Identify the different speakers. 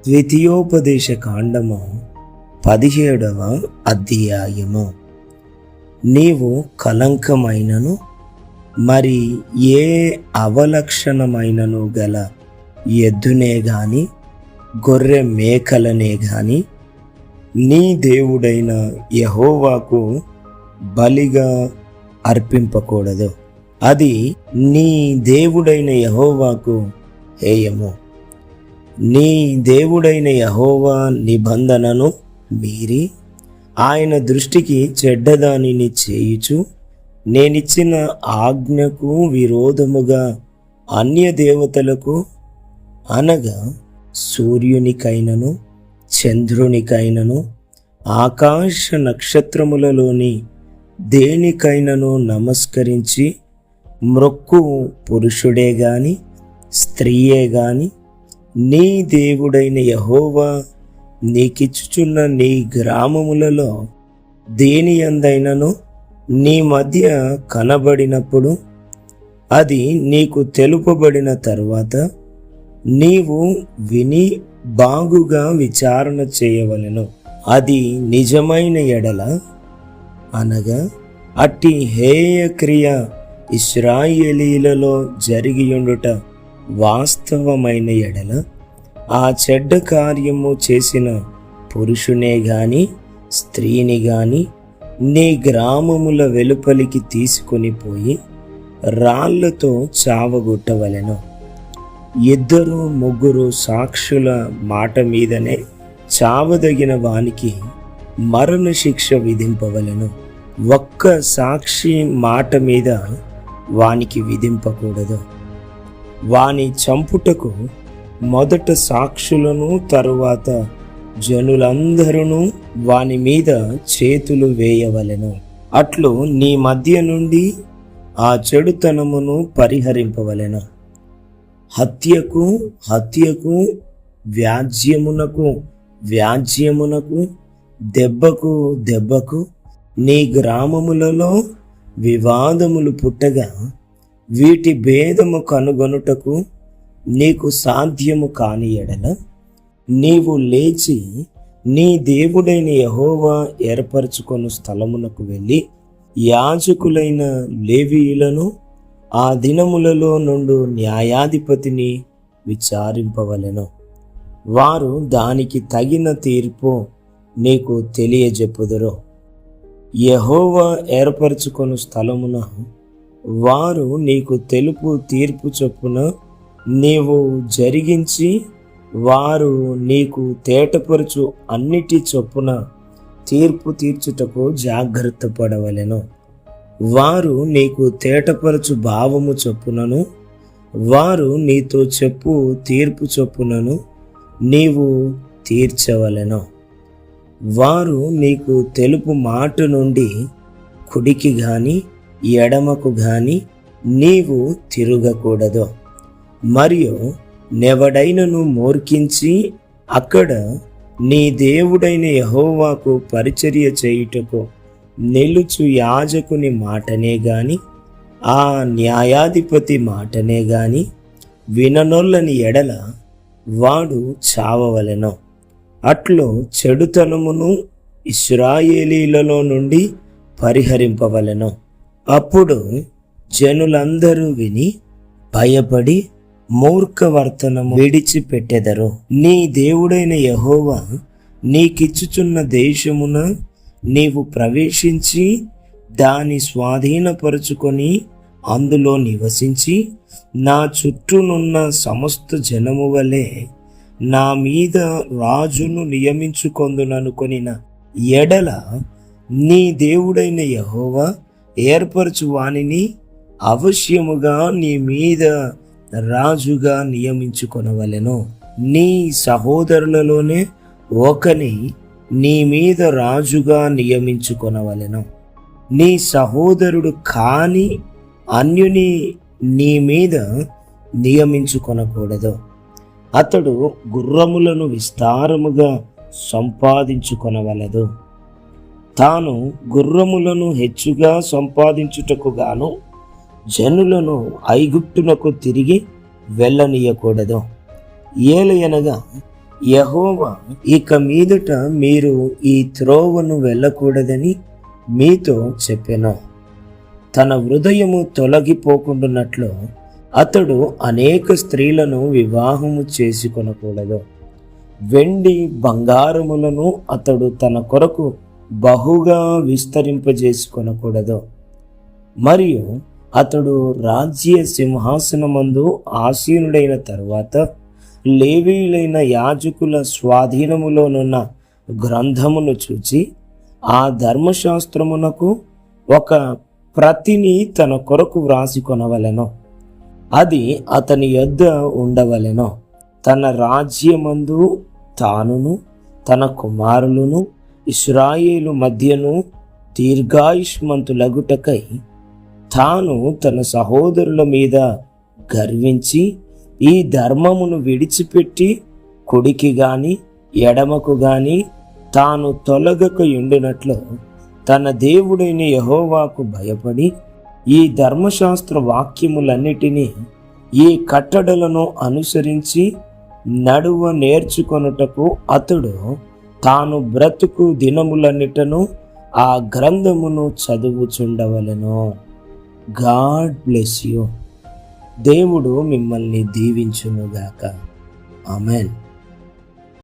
Speaker 1: ద్వితీయోపదేశ కాండము 17వ అధ్యాయము. నీవు కలంకమైనను మరి ఏ అవలక్షణమైనను గల ఎద్దునే గాని గొర్రె మేకలనే గాని నీ దేవుడైన యెహోవాకు బలిగా అర్పింపకూడదు. అది నీ దేవుడైన యెహోవాకు హేయము. నీ దేవుడైన యెహోవా నిబంధనను మీరి ఆయన దృష్టికి చెడ్డదానిని చేయుచు నేనిచ్చిన ఆజ్ఞకు విరోధముగా అన్య దేవతలకు అనగా సూర్యునికైనను చంద్రునికైనను ఆకాశ నక్షత్రములలోని దేనికైనను నమస్కరించి మ్రొక్కు పురుషుడే గాని స్త్రీయే గాని నీ దేవుడైన యెహోవా నీకిచ్చుచున్న నీ గ్రామములలో దేని యందైనను నీ మధ్య కనబడినప్పుడు అది నీకు తెలుపబడిన తరువాత నీవు విని బాగుగా విచారణ చేయవలెను. అది నిజమైన ఎడల అనగా అట్టి హేయ క్రియ ఇశ్రాయేలీలలో జరిగియుండుట వాస్తవమైన ఎడల ఆ చెడ్డ కార్యము చేసిన పురుషునే గాని స్త్రీని గాని నీ గ్రామముల వెలుపలికి తీసుకొని పోయి రాళ్లతో చావగొట్టవలెను. 2-3 సాక్షుల మాట మీదనే చావదగిన వానికి మరణశిక్ష విధింపవలెను. ఒక్క సాక్షి మాట మీద వానికి విధింపకూడదు. వాని చంపుటకు మొదట సాక్షులను తరువాత జనులందరూ వాని మీద చేతులు వేయవలెను. అట్లు నీ మధ్య నుండి ఆ చెడుతనమును పరిహరింపవలెను. హత్యకు హత్యకు, వ్యాజ్యమునకు వ్యాజ్యమునకు, దెబ్బకు దెబ్బకు నీ గ్రామములలో వివాదములు పుట్టగా వీటి భేదము కనుగొనుటకు నీకు సాధ్యము కాని ఎడల నీవు లేచి నీ దేవుడైన యెహోవా ఏర్పరచుకొను స్థలమునకు వెళ్ళి యాజకులైన లేవీయులను ఆ దినములలో నుండి న్యాయాధిపతిని విచారింపవలెను. వారు దానికి తగిన తీర్పు నీకు తెలియజెప్పుదురు. యెహోవా ఏర్పరచుకొను స్థలమున వారు నీకు తెలుపు తీర్పు చొప్పున నీవు జరిగించి వారు నీకు తేటపరచు అన్నిటి చొప్పున తీర్పు తీర్చుటకు జాగ్రత్త పడవలెను. వారు నీకు తేటపరచు భావము చొప్పునను వారు నీతో చెప్పు తీర్పు చొప్పునను నీవు తీర్చవలెను. వారు నీకు తెలుపు మాట నుండి కుడికి గాని ఎడమకు గాని నీవు తిరగకూడదు. మరియు నెవడైనను మోర్కించి అక్కడ నీ దేవుడైన యెహోవాకు పరిచర్య చేయుటకు నిలుచు యాజకుని మాటనే గాని ఆ న్యాయాధిపతి మాటనే గాని విననొల్లని ఎడల వాడు చావవలెను. అట్లు చెడుతనమును ఇశ్రాయేలీలలో నుండి పరిహరింపవలెను. అప్పుడు జనులందరూ విని భయపడి మూర్ఖవర్తనము విడిచిపెట్టెదరు. నీ దేవుడైన యెహోవా నీకిచ్చుచున్న దేశమున నీవు ప్రవేశించి దాని స్వాధీనపరుచుకొని అందులో నివసించి నా చుట్టూనున్న సమస్త జనము వలె నా మీద రాజును నియమించుకొందుననుకొనిన ఎడల నీ దేవుడైన యెహోవా ఏర్పరచు వానిని అవశ్యముగా నీ మీద రాజుగా నియమించుకొనవలెను. నీ సహోదరులలోనే ఒకని నీ మీద రాజుగా నియమించుకొనవలెను. నీ సహోదరుడు కాని అన్యుని నీ మీద నియమించుకొనకూడదు. అతడు గుర్రములను విస్తారముగా సంపాదించుకొనవలదు. తాను గుర్రములను హెచ్చుగా సంపాదించుటకు గాను జనులను ఐగుప్తునకు తిరిగి వెళ్ళనీయకూడదు. ఏలయనగా యెహోవా ఇక మీదట మీరు ఈ త్రోవను వెళ్ళకూడదని మీతో చెప్పెను. తన హృదయము తొలగిపోకుండానట్లు అతడు అనేక స్త్రీలను వివాహము చేసుకొనకూడదు. వెండి బంగారములను అతడు తన కొరకు బహుగా విస్తరింపజేసుకొనకూడదు. మరియు అతడు రాజ్య సింహాసనమందు ఆసీనుడైన తరువాత లేవీయులైన యాజకుల స్వాధీనములోనున్న గ్రంథమును చూచి ఆ ధర్మశాస్త్రమునకు ఒక ప్రతిని తన కొరకు వ్రాసి కొనవలెను. అది అతని యొద్ద ఉండవలెను. తన రాజ్యమందు తానును తన కుమారులను ఇశ్రాయేలు మధ్యను దీర్ఘాయుష్మంతులగుటకై తాను తన సహోదరుల మీద గర్వించి ఈ ధర్మమును విడిచిపెట్టి కుడికి గాని ఎడమకు గాని తాను తొలగక ఉండినట్లు తన దేవుడైన యెహోవాకు భయపడి ఈ ధర్మశాస్త్ర వాక్యములన్నిటినీ ఈ కట్టడలను అనుసరించి నడువ నేర్చుకొనుటకు అతడు తాను బ్రతుకు దినములన్నిటను ఆ గ్రంథమును చదువుచుండవలెను. God bless you. దేవుడు మిమ్మల్ని దీవించునుగాక. ఆమెన్.